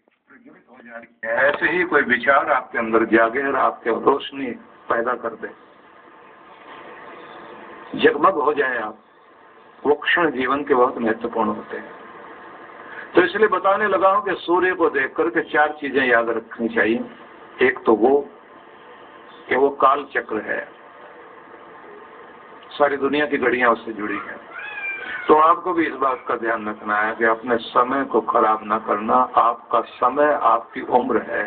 प्रज्वलित हो जाती है। ऐसे ही कोई विचार आपके अंदर जागे और आपके रोशनी पैदा कर दे, जगमग हो जाए आप, वो क्षण जीवन के बहुत महत्वपूर्ण होते हैं। तो इसलिए बताने लगा हूं कि सूर्य को देख करके 4 चीजें याद रखनी चाहिए। एक तो वो कि वो काल चक्र है, सारी दुनिया की घड़ियां उससे जुड़ी हैं। तो आपको भी इस बात का ध्यान रखना है कि अपने समय को खराब ना करना। आपका समय आपकी उम्र है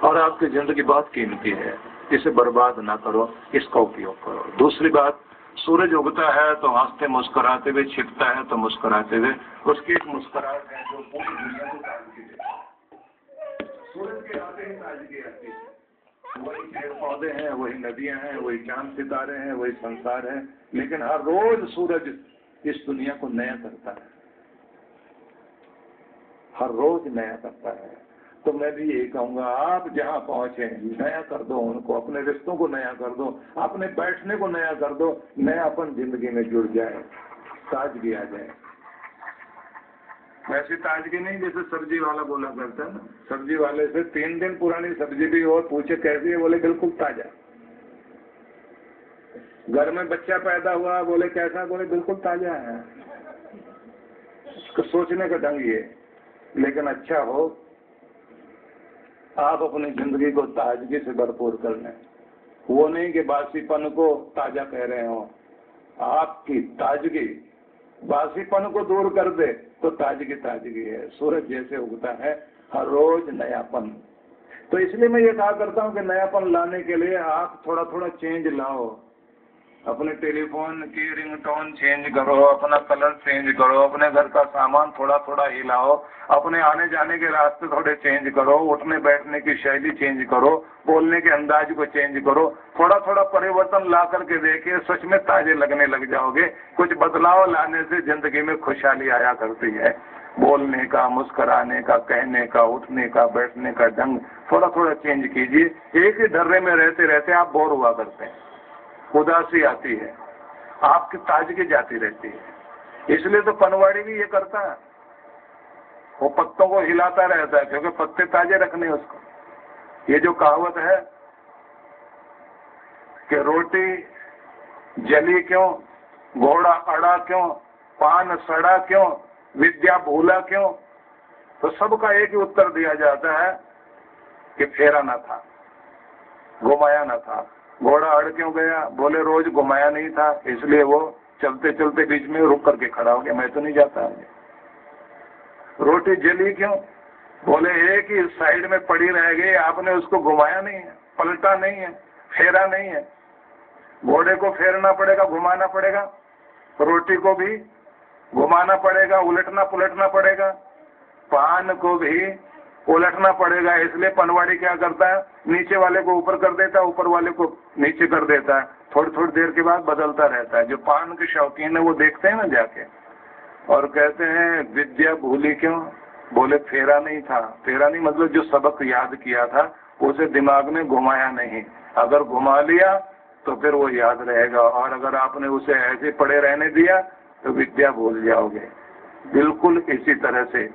और आपकी जिंदगी बहुत कीमती है, इसे बर्बाद ना करो, इसका उपयोग करो। दूसरी बात, सूरज उगता है तो हंसते मुस्कुराते हुए, छिपता है तो मुस्कुराते हुए। उसकी एक मुस्कुराहट है जो पूरी दुनिया को ताजगी देती है। सूरज के आते ही ताजगी आती है। वही पेड़ पौधे हैं, वही नदियां हैं, वही चांद सितारे हैं, वही संसार है, लेकिन हर रोज सूरज इस दुनिया को नया करता है, हर रोज नया करता है। तो मैं भी यही कहूंगा, आप जहां पहुंचे नया कर दो उनको, अपने रिश्तों को नया कर दो, अपने बैठने को नया कर दो, नयापन जिंदगी में जुड़ जाए, ताजगी आ जाए। वैसी ताजगी नहीं जैसे सब्जी वाला बोला करता है ना, सब्जी वाले से 3 दिन पुरानी सब्जी भी और पूछे कैसी है, बोले बिल्कुल ताजा। घर में बच्चा पैदा हुआ, बोले कैसा, बोले बिल्कुल ताजा है। उसको सोचने का ढंग ये। लेकिन अच्छा हो आप अपनी जिंदगी को ताजगी से भरपूर कर लें। वो नहीं कि बासीपन को ताजा कह रहे हो। आपकी ताजगी बासीपन को दूर कर दे तो ताजगी ताजगी है। सूरज जैसे उगता है हर रोज नयापन। तो इसलिए मैं ये कहा करता हूँ कि नयापन लाने के लिए आप थोड़ा थोड़ा चेंज लाओ। अपने टेलीफोन की रिंगटोन चेंज करो, अपना कलर चेंज करो, अपने घर का सामान थोड़ा थोड़ा हिलाओ, अपने आने जाने के रास्ते थोड़े चेंज करो, उठने बैठने की शैली चेंज करो, बोलने के अंदाज को चेंज करो। थोड़ा थोड़ा परिवर्तन ला करके देखिए, सच में ताजे लगने लग जाओगे। कुछ बदलाव लाने से जिंदगी में खुशहाली आया करती है। बोलने का, मुस्कुराने का, कहने का, उठने का, बैठने का ढंग थोड़ा थोड़ा चेंज कीजिए। एक ही ढर्रे में रहते रहते आप बोर हुआ करते हैं, उदासी आती है, आपकी ताजगी जाती रहती है। इसलिए तो पनवाड़ी भी ये करता है, वो पत्तों को हिलाता रहता है क्योंकि पत्ते ताजे रखने उसको। ये जो कहावत है कि रोटी जली क्यों, घोड़ा अड़ा क्यों, पान सड़ा क्यों, विद्या भूला क्यों, तो सबका एक ही उत्तर दिया जाता है कि फेरा ना था, घुमाया ना था। घोड़ा अड़ क्यों गया, बोले रोज घुमाया नहीं था, इसलिए वो चलते चलते बीच में रुक करके खड़ा हो गया, मैं तो नहीं जाता आगे। रोटी जली क्यों, बोले एक ही साइड में पड़ी रह गई, आपने उसको घुमाया नहीं है, पलटा नहीं है, फेरा नहीं है। घोड़े को फेरना पड़ेगा, घुमाना पड़ेगा, रोटी को भी घुमाना पड़ेगा, उलटना पुलटना पड़ेगा, पान को भी उलटना पड़ेगा। इसलिए पनवाड़ी क्या करता है, नीचे वाले को ऊपर कर देता है, ऊपर वाले को नीचे कर देता है, थोड़ी थोड़ी देर के बाद बदलता रहता है। जो पान के शौकीन है वो देखते हैं ना जाके और कहते हैं विद्या भूली क्यों, बोले फेरा नहीं था। फेरा नहीं मतलब जो सबक याद किया था उसे दिमाग में घुमाया नहीं। अगर घुमा लिया तो फिर वो याद रहेगा, और अगर आपने उसे ऐसे पड़े रहने दिया तो विद्या भूल जाओगे। बिल्कुल इसी तरह से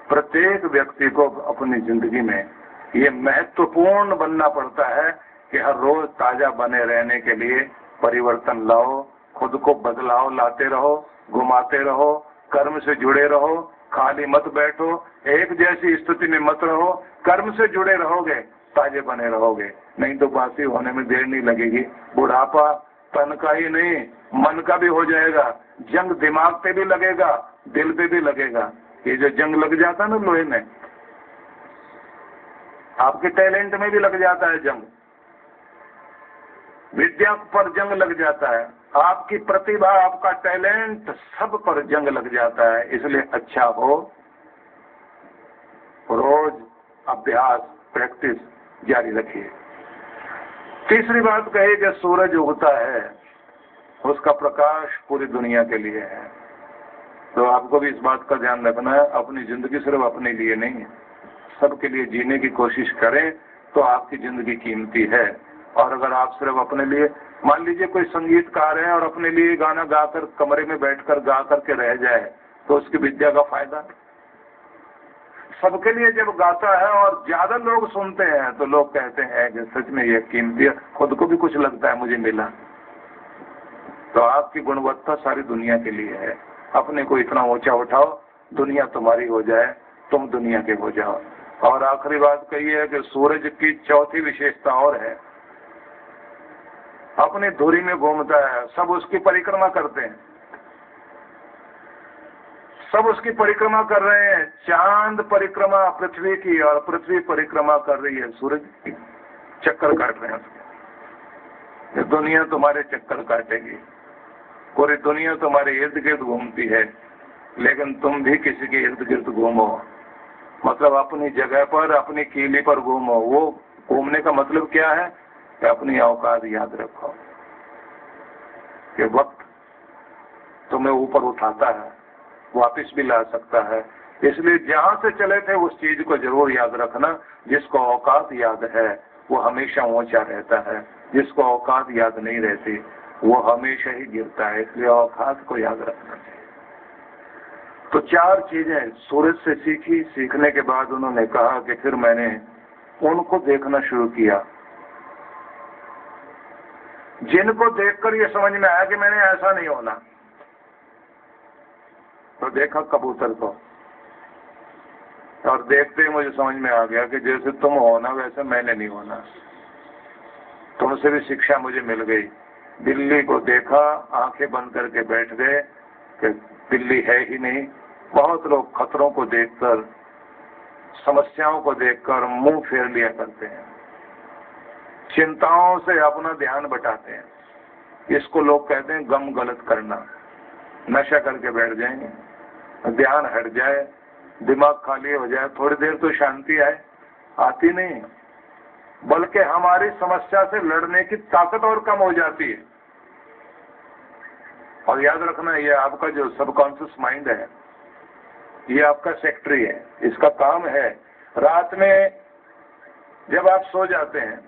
प्रत्येक व्यक्ति को अपनी जिंदगी में ये महत्वपूर्ण बनना पड़ता है कि हर रोज ताजा बने रहने के लिए परिवर्तन लाओ, खुद को बदलाव लाते रहो, घुमाते रहो, कर्म से जुड़े रहो, खाली मत बैठो, एक जैसी स्थिति में मत रहो, कर्म से जुड़े रहोगे ताजे बने रहोगे, नहीं तो बासी होने में देर नहीं लगेगी। बुढ़ापा तन का ही नहीं मन का भी हो जाएगा, जंग दिमाग पे भी लगेगा, दिल पे भी लगेगा। ये जो जंग लग जाता है ना लोहे में, आपके टैलेंट में भी लग जाता है जंग, विद्या पर जंग लग जाता है, आपकी प्रतिभा, आपका टैलेंट सब पर जंग लग जाता है। इसलिए अच्छा हो रोज अभ्यास प्रैक्टिस जारी रखिए। तीसरी बात कही कि सूरज उगता है, उसका प्रकाश पूरी दुनिया के लिए है। तो आपको भी इस बात का ध्यान रखना है, अपनी जिंदगी सिर्फ अपने लिए नहीं है, सबके लिए जीने की कोशिश करें तो आपकी जिंदगी कीमती है। और अगर आप सिर्फ अपने लिए, मान लीजिए कोई संगीतकार है और अपने लिए गाना गाकर कमरे में बैठकर गा करके रह जाए तो उसकी विद्या का फायदा। सबके लिए जब गाता है और ज्यादा लोग सुनते हैं तो लोग कहते हैं कि सच में ये कीमती है, खुद को भी कुछ लगता है मुझे मिला। तो आपकी गुणवत्ता सारी दुनिया के लिए है। अपने को इतना ऊंचा उठाओ, दुनिया तुम्हारी हो जाए, तुम दुनिया के हो जाओ। और आखिरी बात कही है कि सूरज की चौथी विशेषता और है, अपनी धुरी में घूमता है, सब उसकी परिक्रमा करते हैं, सब उसकी परिक्रमा कर रहे हैं। चांद परिक्रमा पृथ्वी की और पृथ्वी परिक्रमा कर रही है सूरज की, चक्कर काट रहे हैं उसके। ये दुनिया तुम्हारे चक्कर काटेगी, पूरी दुनिया तुम्हारे इर्द गिर्द घूमती है, लेकिन तुम भी किसी के इर्द गिर्द घूमो, मतलब अपनी जगह पर, अपनी कीली पर घूमो। वो घूमने का मतलब क्या है कि अपनी औकात याद रखो कि वक्त तुम्हें ऊपर उठाता है, वापिस भी ला सकता है। इसलिए जहां से चले थे उस चीज को जरूर याद रखना। जिसको औकात याद है वो हमेशा ऊंचा रहता है, जिसको औकात याद नहीं रहती वो हमेशा ही गिरता है। इसलिए औकात को याद रखना चाहिए। तो 4 चीजें सूरज से सीखी। सीखने के बाद उन्होंने कहा कि फिर मैंने उनको देखना शुरू किया जिनको देखकर ये समझ में आया कि मैंने ऐसा नहीं होना। तो देखा कबूतर को, और देखते ही मुझे समझ में आ गया कि जैसे तुम हो ना वैसे मैंने नहीं होना। तुमसे भी शिक्षा मुझे मिल गई। बिल्ली को देखा, आंखें बंद करके बैठ गए कि बिल्ली है ही नहीं। बहुत लोग खतरों को देखकर, समस्याओं को देखकर मुंह फेर लिया करते हैं, चिंताओं से अपना ध्यान बटाते हैं। इसको लोग कहते हैं गम गलत करना। नशा करके बैठ जाएंगे, ध्यान हट जाए, दिमाग खाली हो जाए, थोड़ी देर तो शांति आए, आती नहीं, बल्कि हमारी समस्या से लड़ने की ताकत और कम हो जाती है। और याद रखना, ये आपका जो सबकॉन्शियस माइंड है, ये आपका सेक्रेटरी है। इसका काम है रात में जब आप सो जाते हैं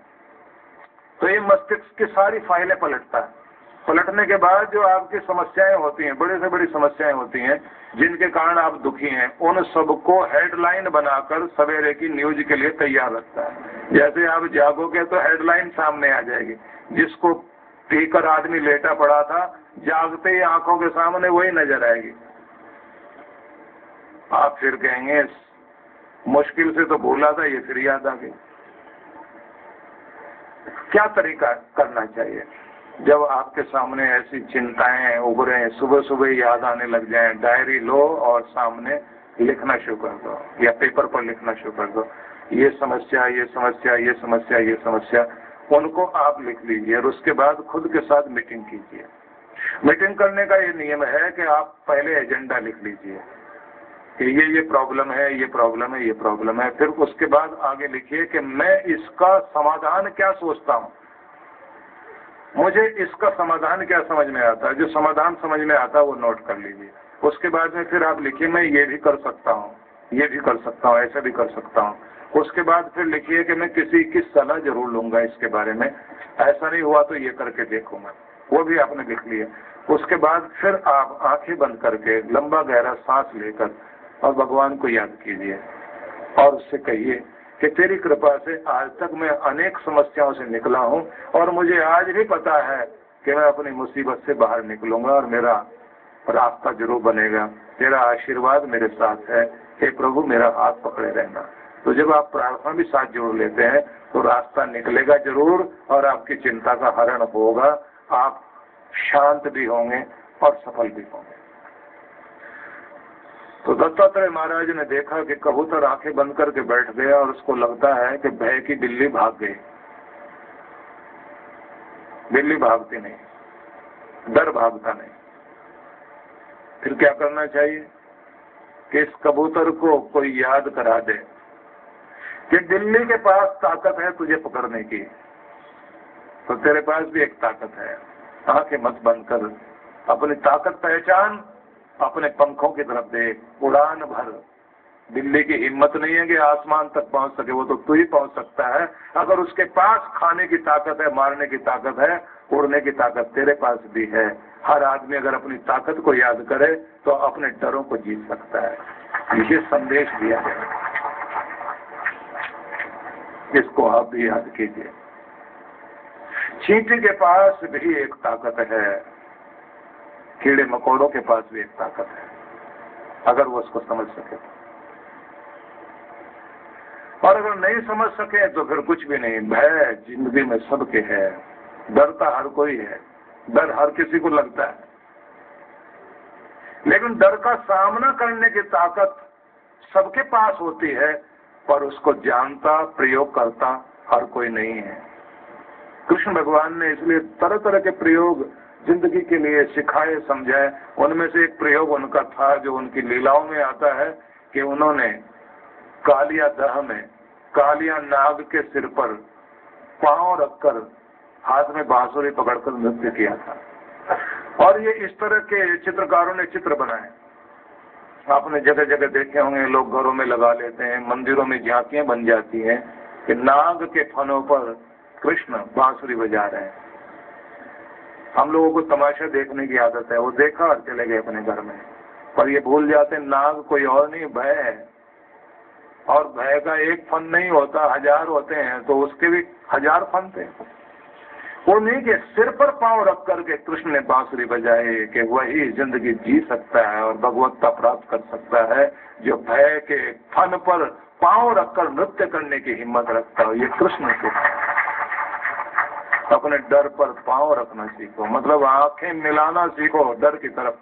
तो ये मस्तिष्क की सारी फाइलें पलटता है। पलटने के बाद जो आपकी समस्याएं होती हैं, बड़ी से बड़ी समस्याएं होती हैं जिनके कारण आप दुखी हैं, उन सबको हेडलाइन बनाकर सवेरे की न्यूज के लिए तैयार रखता है। जैसे आप जागोगे तो हेडलाइन सामने आ जाएगी। जिसको पीकर आदमी लेटा पड़ा था, जागते ही आंखों के सामने वही नजर आएगी। आप फिर कहेंगे मुश्किल से तो भूला था, ये फिर याद आ गई। क्या तरीका करना चाहिए जब आपके सामने ऐसी चिंताएं उभरें, सुबह सुबह याद आने लग जाएं? डायरी लो और सामने लिखना शुरू कर दो, या पेपर पर लिखना शुरू कर दो। ये समस्या, ये समस्या, ये समस्या, ये समस्या, उनको आप लिख लीजिए और उसके बाद खुद के साथ मीटिंग कीजिए। मीटिंग करने का ये नियम है कि आप पहले एजेंडा लिख लीजिए कि ये प्रॉब्लम है, ये प्रॉब्लम है, ये प्रॉब्लम है। फिर उसके बाद आगे लिखिए कि मैं इसका समाधान क्या सोचता हूँ, मुझे इसका समाधान क्या समझ में आता है। जो समाधान समझ में आता है वो नोट कर लीजिए। उसके बाद में फिर आप लिखिए मैं ये भी कर सकता हूँ, ये भी कर सकता हूँ, ऐसा भी कर सकता हूँ। उसके बाद फिर लिखिए कि मैं किसी की सलाह जरूर लूंगा इसके बारे में, ऐसा नहीं हुआ तो ये करके देखूंगा, वो भी आपने लिख लिया। उसके बाद फिर आप आंखें बंद करके लंबा गहरा सांस लेकर और भगवान को याद कीजिए और उससे कहिए कि तेरी कृपा से आज तक मैं अनेक समस्याओं से निकला हूं और मुझे आज भी पता है कि मैं अपनी मुसीबत से बाहर निकलूंगा और मेरा रास्ता जरूर बनेगा। तेरा आशीर्वाद मेरे साथ है, हे प्रभु मेरा हाथ पकड़े रहना। तो जब आप प्रार्थना भी साथ जोड़ लेते हैं तो रास्ता निकलेगा जरूर और आपकी चिंता का हरण होगा। आप शांत भी होंगे और सफल भी होंगे। तो दत्तात्रेय महाराज ने देखा कि कबूतर आंखें बंद करके बैठ गया और उसको लगता है कि भय की बिल्ली भाग गई। बिल्ली भागती नहीं, डर भागता नहीं। फिर क्या करना चाहिए कि इस कबूतर को कोई याद करा दे कि बिल्ली के पास ताकत है तुझे पकड़ने की, तो तेरे पास भी एक ताकत है। आंखें मत बंद कर, अपनी ताकत पहचान, अपने पंखों की तरफ देख, उड़ान भर। बिल्ली की हिम्मत नहीं है कि आसमान तक पहुंच सके, वो तो तू ही पहुंच सकता है। अगर उसके पास खाने की ताकत है, मारने की ताकत है, उड़ने की ताकत तेरे पास भी है। हर आदमी अगर अपनी ताकत को याद करे तो अपने डरों को जीत सकता है। ये संदेश दिया गया। इसको आप भी याद कीजिए। चींटी के पास भी एक ताकत है, कीड़े मकोड़ों के पास भी एक ताकत है, अगर वो उसको समझ सके। और अगर नहीं समझ सके तो फिर कुछ भी नहीं। भय जिंदगी में सबके है, डरता हर कोई है, डर हर किसी को लगता है, लेकिन डर का सामना करने की ताकत सबके पास होती है, पर उसको जानता प्रयोग करता हर कोई नहीं है। कृष्ण भगवान ने इसलिए तरह तरह के प्रयोग जिंदगी के लिए सिखाए समझाए। उनमें से एक प्रयोग उनका था जो उनकी लीलाओं में आता है कि उन्होंने कालिया दह में कालिया नाग के सिर पर पांव रखकर हाथ में बांसुरी पकड़कर नृत्य किया था। और ये इस तरह के चित्रकारों ने चित्र बनाए, आपने जगह जगह देखे होंगे, लोग घरों में लगा लेते हैं, मंदिरों में झांकियां बन जाती हैं कि नाग के फनों पर कृष्ण बांसुरी बजा रहे हैं। हम लोगों को तमाशा देखने की आदत है, वो देखा और चले गए अपने घर में, पर ये भूल जाते नाग कोई और नहीं, भय है। और भय का एक फन नहीं होता, 1000 होते हैं, तो उसके भी 1000 फन थे। वो नहीं कि सिर पर पांव रख करके कृष्ण ने बांसुरी बजाए कि वही जिंदगी जी सकता है और भगवत्ता प्राप्त कर सकता है जो भय के फन पर पांव रखकर नृत्य करने की हिम्मत रखता हो। ये कृष्ण सिखाता है। अपने डर पर पांव रखना सीखो, मतलब आंखें मिलाना सीखो डर की तरफ।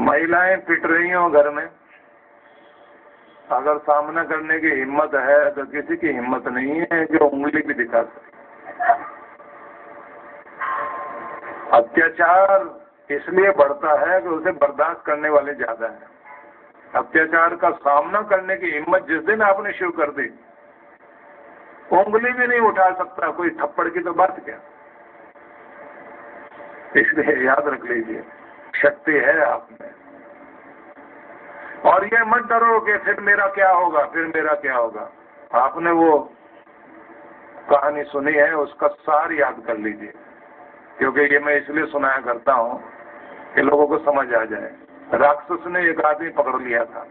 महिलाएं पिट रही हो घर में, अगर सामना करने की हिम्मत है तो किसी की हिम्मत नहीं है जो उंगली भी दिखा सके। अत्याचार इसलिए बढ़ता है कि उसे बर्दाश्त करने वाले ज्यादा हैं। अत्याचार का सामना करने की हिम्मत जिस दिन आपने शुरू कर दी, उंगली भी नहीं उठा सकता कोई, थप्पड़ की तो बात क्या। इसलिए याद रख लीजिए, शक्ति है आप में। और ये मत डरो कि फिर मेरा क्या होगा, फिर मेरा क्या होगा। आपने वो कहानी सुनी है, उसका सार याद कर लीजिए, क्योंकि ये मैं इसलिए सुनाया करता हूँ कि लोगों को समझ आ जाए। राक्षस ने एक आदमी पकड़ लिया था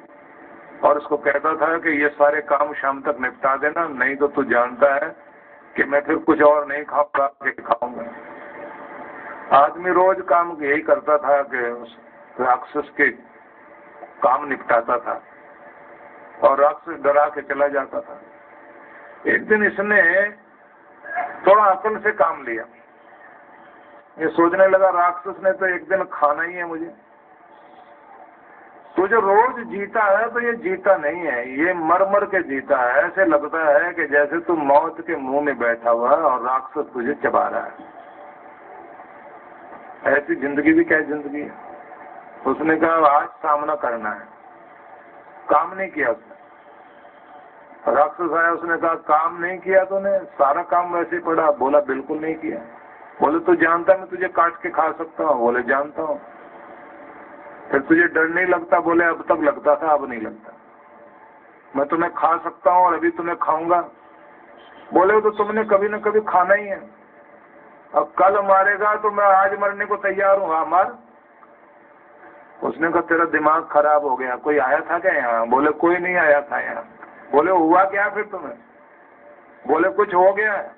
और उसको कहता था कि ये सारे काम शाम तक निपटा देना, नहीं तो तू जानता है कि मैं फिर कुछ और नहीं खाऊंगा कि खाऊंगा। आदमी रोज काम यही करता था कि उस राक्षस के काम निपटाता था और राक्षस डरा के चला जाता था। एक दिन इसने थोड़ा अकल से काम लिया, ये सोचने लगा राक्षस ने तो एक दिन खाना ही है मुझे। तो जो रोज जीता है तो ये जीता नहीं है, ये मर मर के जीता है। ऐसे लगता है कि जैसे तू मौत के मुंह में बैठा हुआ और राक्षस तुझे चबा रहा है। ऐसी जिंदगी भी क्या जिंदगी है। उसने कहा आज सामना करना है, काम नहीं किया उसने। राक्षस आया, उसने कहा काम नहीं किया तूने, सारा काम वैसे ही पड़ा। बोला बिल्कुल नहीं किया। बोले तू जानता मैं तुझे काट के खा सकता हूँ। बोले जानता हूँ। फिर तुझे डर नहीं लगता? बोले अब तक लगता था, अब नहीं लगता। मैं तुम्हें खा सकता हूँ और अभी तुम्हें खाऊंगा। बोले तो तुमने कभी न कभी खाना ही है, अब कल मारेगा तो मैं आज मरने को तैयार हूँ, हाँ मार। उसने कहा तेरा दिमाग खराब हो गया, कोई आया था क्या यहाँ? बोले कोई नहीं आया था यहाँ। बोले हुआ क्या फिर तुम्हें? बोले कुछ हो गया है।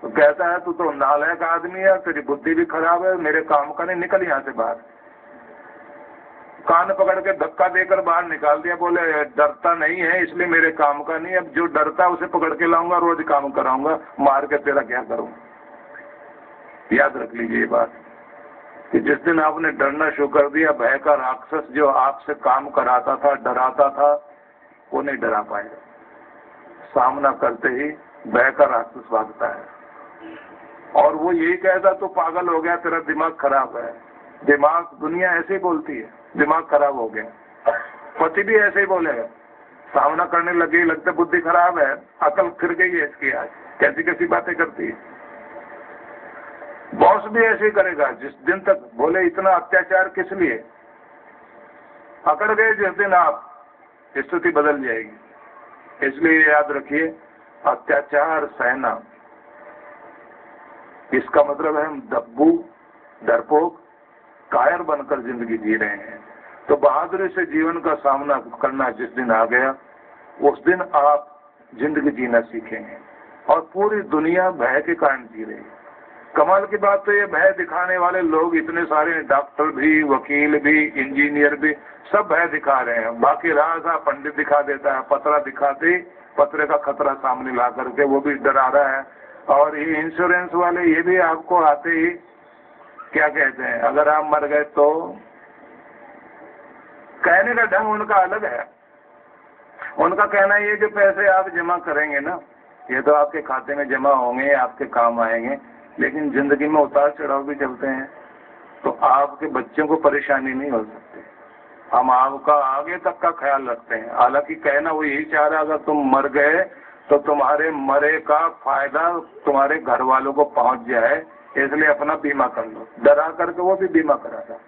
तो कहता है तू तो नालायक आदमी है, तेरी बुद्धि भी खराब है, मेरे काम का नहीं, निकल यहाँ से बाहर। कान पकड़ के धक्का देकर बाहर निकाल दिया। बोले डरता नहीं है इसलिए मेरे काम का नहीं, अब जो डरता है उसे पकड़ के लाऊंगा, रोज काम कराऊंगा, मार के तेरा क्या करूं। याद रख लीजिए ये बात कि जिस दिन आपने डरना शुरू कर दिया, भय का राक्षस जो आपसे काम कराता था, डराता था, वो नहीं डरा पाएगा। सामना करते ही भय का राक्षस भागता है और वो यही कहता तो पागल हो गया, तेरा दिमाग खराब है। दिमाग, दुनिया ऐसे ही बोलती है, दिमाग खराब हो गया। पति भी ऐसे ही बोलेगा, सामना करने लगे लगता बुद्धि खराब है, अकल फिर गई है इसकी, आज कैसी कैसी बातें करती है। बॉस भी ऐसे ही करेगा। जिस दिन तक बोले इतना अत्याचार किस लिए, अकड़ गए जिस दिन आप, स्थिति बदल जाएगी। इसलिए याद रखिए, अत्याचार सहना, इसका मतलब है हम दब्बू, डरपोक, कायर बनकर जिंदगी जी रहे हैं। तो बहादुरी से जीवन का सामना करना जिस दिन आ गया, उस दिन आप जिंदगी जीना सीखेंगे। और पूरी दुनिया भय के कारण जी रही है। कमाल की बात तो ये भय दिखाने वाले लोग इतने सारे हैं, डॉक्टर भी, वकील भी, इंजीनियर भी, सब भय दिखा रहे हैं। बाकी राजा पंडित दिखा देता है, पतरा दिखाते ही पतरे का खतरा सामने ला करके वो भी डरा रहा है। और ये इंश्योरेंस वाले ये भी आपको आते ही क्या कहते हैं, अगर आप मर गए तो, कहने का ढंग उनका अलग है। उनका कहना ये जो पैसे आप जमा करेंगे ना, ये तो आपके खाते में जमा होंगे, आपके काम आएंगे, लेकिन जिंदगी में उतार चढ़ाव भी चलते हैं, तो आपके बच्चों को परेशानी नहीं हो सकती। हम आपका आगे तक का ख्याल रखते हैं। हालांकि कहना वो यही चाह रहा, अगर तुम मर गए तो तुम्हारे मरे का फायदा तुम्हारे घर वालों को पहुंच जाए, इसलिए अपना बीमा कर लो। डरा करके वो भी बीमा करा था।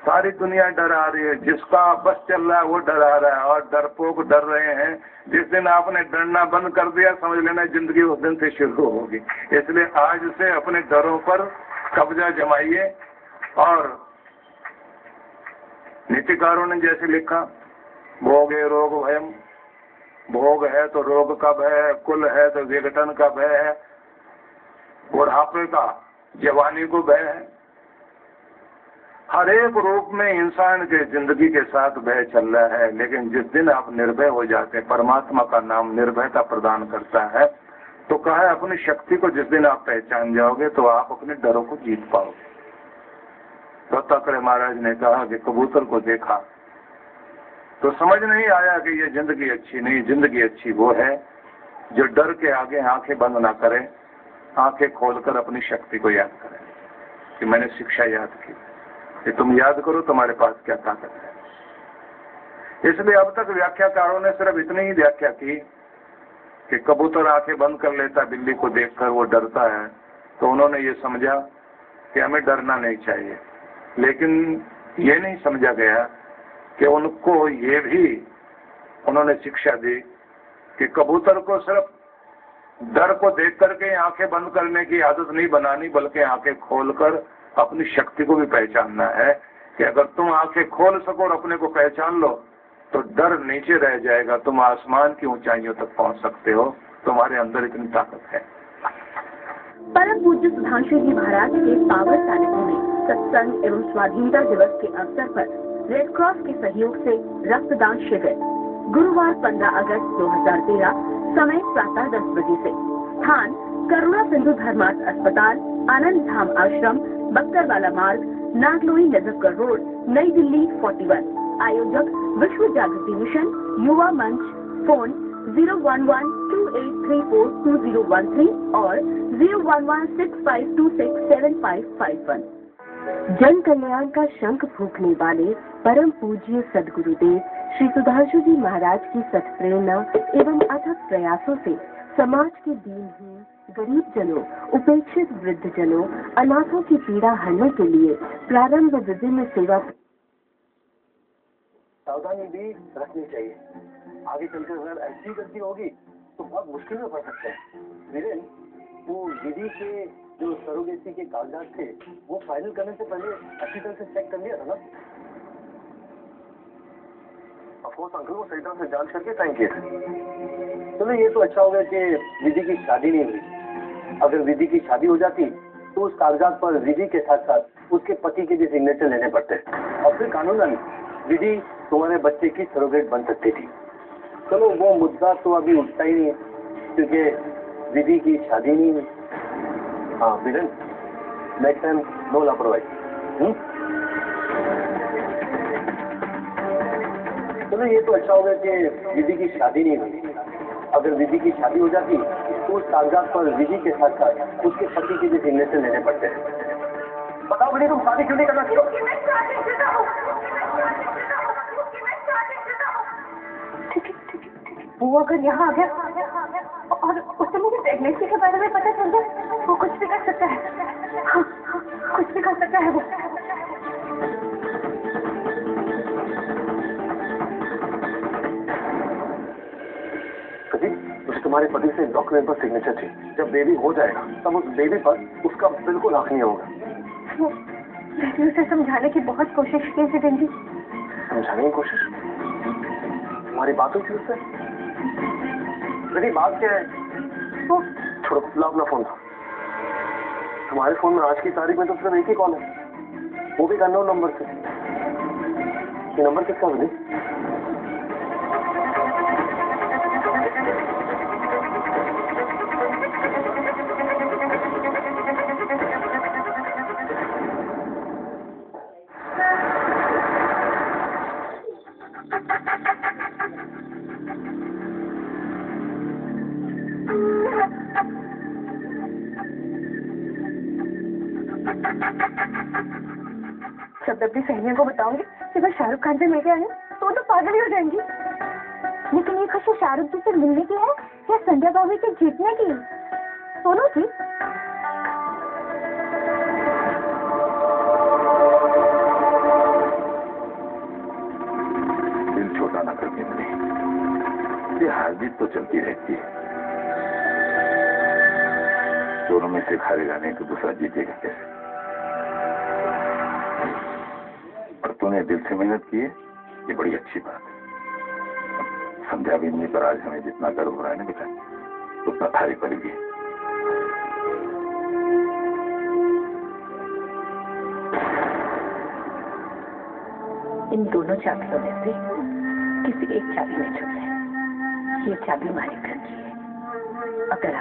सारी दुनिया डरा रही है, जिसका बस चल रहा है वो डरा रहा है, और डरपोक डर रहे हैं। जिस दिन आपने डरना बंद कर दिया, समझ लेना जिंदगी उस दिन से शुरू होगी। इसलिए आज से अपने डरों पर कब्जा जमाइए। और नीतिकारों ने जैसे लिखा, भोगे रोग भयम, भोग है तो रोग का भय है, कुल है तो विघटन का भय है, बुढ़ापे का जवानी को भय है। हर एक रूप में इंसान के जिंदगी के साथ भय चल रहा है। लेकिन जिस दिन आप निर्भय हो जाते हैं, परमात्मा का नाम निर्भयता प्रदान करता है, तो कहा है अपनी शक्ति को जिस दिन आप पहचान जाओगे तो आप अपने डरों को जीत पाओगे। दत्तात्रेय महाराज ने कहा कि कबूतर को देखा तो समझ नहीं आया कि ये जिंदगी अच्छी नहीं, जिंदगी अच्छी वो है जो डर के आगे आंखें बंद ना करे, आंखें खोलकर अपनी शक्ति को याद करे। कि मैंने शिक्षा याद की कि तुम याद करो तुम्हारे पास क्या ताकत है। इसलिए अब तक व्याख्याकारों ने सिर्फ इतनी ही व्याख्या की कि कबूतर आंखें बंद कर लेता बिल्ली को देखकर, वो डरता है, तो उन्होंने ये समझा कि हमें डरना नहीं चाहिए। लेकिन ये नहीं समझा गया कि उनको ये भी उन्होंने शिक्षा दी कि कबूतर को सिर्फ डर को देख करके आंखें बंद करने की आदत नहीं बनानी, बल्कि आंखें खोलकर अपनी शक्ति को भी पहचानना है। कि अगर तुम आंखें खोल सको और अपने को पहचान लो तो डर नीचे रह जाएगा, तुम आसमान की ऊंचाइयों तक पहुंच सकते हो, तुम्हारे अंदर इतनी ताकत है। परम पूज्य सुधांशु जी महाराज के पावन सानिध्य में सत्संग एवं स्वाधीनता दिवस के अवसर पर रेड क्रॉस के सहयोग से रक्तदान शिविर गुरुवार 15 अगस्त 2013 समय प्रातः 10 बजे से, स्थान करुणा सिंधु धर्मार्थ अस्पताल, आनंद धाम आश्रम, बक्करवाला मार्ग, नागलोई नजफगढ़ रोड, नई दिल्ली 41। आयोजक विश्व जागृति मिशन, युवा मंच। फोन 01128342013 और 01165267551। जन कल्याण का शंख फूंकने वाले परम पूज्य सद्गुरुदेव श्री सुधांशु जी महाराज की सत्प्रेरणा एवं अथक प्रयासों से समाज के दीनहीन, गरीब जनों, उपेक्षित वृद्ध जनों, अनाथों की पीड़ा हरने के लिए प्रारंभ विभिन्न सेवा। सावधानी भी रखनी चाहिए। आगे चलकर अगर ऐसी गलती होगी तो बहुत मुश्किल में पड़ सकते हैं। वीरेन, वो विधि के जो सरोगेसी के कागजात थे वो फाइनल करने से पहले अच्छी तरह से चेक कर लिया था ना? अफकोर्स अंकल, वो सही तरह से जांच करके साइन किया। चलो ये तो अच्छा हो गया कि विधि की शादी नहीं हुई। अगर विधि की शादी हो जाती तो उस कागजात पर विधि के साथ साथ उसके पति के भी सिग्नेचर लेने पड़ते और फिर कानूनन विधि तुम्हारे बच्चे की सरोगेट बन सकती थी। चलो वो मुद्दा तो अभी उठता ही नहीं है क्योंकि विधि की शादी नहीं हुई। हाँ वीरेन, नेक्स्ट टाइम नो लापरवाही। चलो ये तो अच्छा हो गया कि विधि की शादी नहीं हुई। अगर विधि की शादी हो जाती तो उस कागजात पर विधि के साथ साथ उसके पति के भी सिग्नेचर लेने पड़ते हैं। बताओ बेटी, तुम शादी क्यों नहीं करना चाहते? वो अगर यहाँ आ गया और उसे मेरी प्रेगनेंसी के बारे में पता चल गया, वो कुछ भी कर सकता है। हाँ, कुछ भी कर सकता है वो। तुम्हारे पति से डॉक्यूमेंट पर सिग्नेचर थी। जब बेबी हो जाएगा तब उस बेबी पर उसका बिल्कुल हक नहीं होगा। मैंने उसे समझाने की बहुत कोशिश की थी, समझाने की कोशिश, तुम्हारी बात हुई थी उससे? मेरी बात क्या है? तो छोड़ो, ला अपना फोन था। तुम्हारे फोन में आज की तारीख में तो सिर्फ एक ही कॉल है, वो भी अननोन नंबर से। ये नंबर किसका है? जब अपनी सहेलियों को बताऊंगी कि मैं शाहरुख खान से मिलके आई हूँ तो वो तो पागल ही हो जाएंगी। लेकिन ये खुशी शाहरुख जी से मिलने की है या संध्या भाभी के जीतने की? दोनों की। दिल छोटा ना करके मिले, ये हार जीत तो चलती रहती है। दोनों में से हारेगा नहीं तो दूसरा जीतेगा कैसे? और तूने दिल से मेहनत की है, ये बड़ी अच्छी बात है। संध्या बिन्नी पर आज हमें जितना गर्व हो रहा है ना बेटा, उतना थारी पड़ेगी। इन दोनों चाबियों में से किसी एक चाबी में छुप है। ये चाबी हमारे घर की है। अगर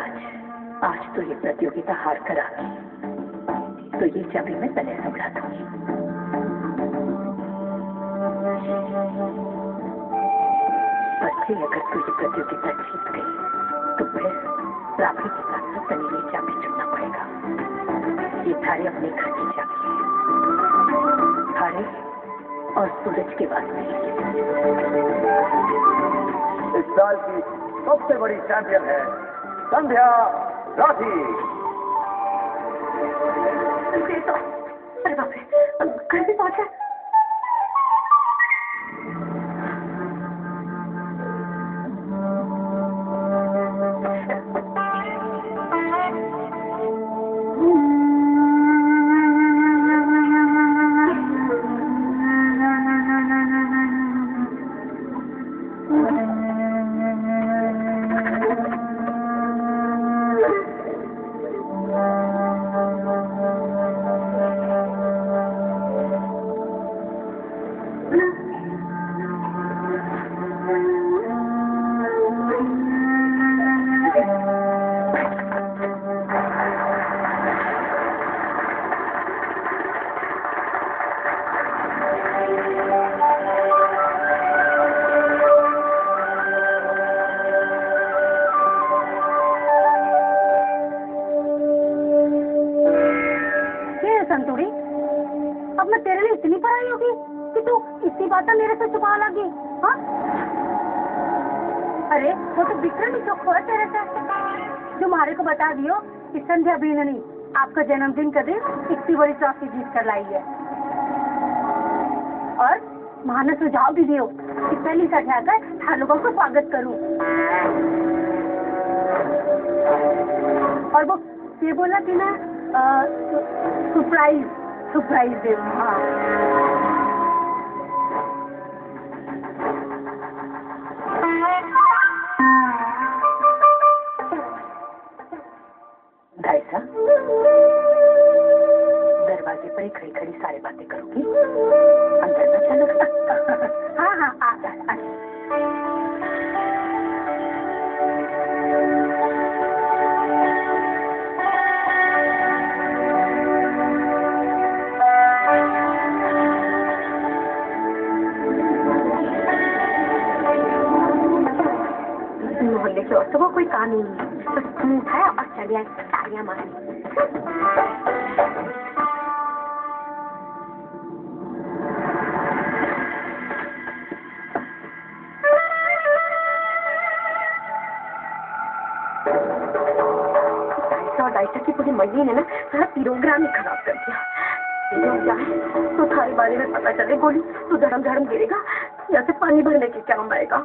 आज तो ये प्रतियोगिता हार कर आ गई तो ये चाबी मैं तले से उड़ा दूंगी। पर फिर अगर तू ये प्रतियोगिता जीत गई तो फिर राखी के साथ साथ तने ये चाबी चुनना पड़ेगा। ये थारे अपने घर की चाबी है, थारे और सूरज के वास्ते। इस साल की सबसे बड़ी चैंपियन है संध्या राठी। अरे बाप रे, घर भी पहुंचा। संतुड़ी, अब मैं तेरे लिए इतनी पढ़ाई होगी कि तू इतनी बातें मेरे से छुपा लगी। हाँ, अरे वो तो विक्रम ही चौक है तेरे से, जो मारे को बता दियो कि संध्या बीननी आपका जन्मदिन का दिन इतनी बड़ी ट्रॉफी जीत कर लाई है। और माने सुझाव भी दियो कि पहली से उठाकर हर लोगों को स्वागत करूं। और वो ये बोला कि ना सरप्राइज दे। हाँ, भाई साहब दरवाजे पर ही खड़ी खड़ी सारी बातें करोगी, अंदर ना चलो। हाँ हाँ आ। मोहल्ले के औरतों को कोई काम नहीं है, बस मुंह उठाया और चले आए तालियां मारी। डाइटर की पूरी मंडी ने ना सारा प्रोग्राम ही खराब कर दिया। तो थारे बारे में पता चले गोली तो धड़म धड़म गिरेगा या फिर पानी भरने के काम आएगा।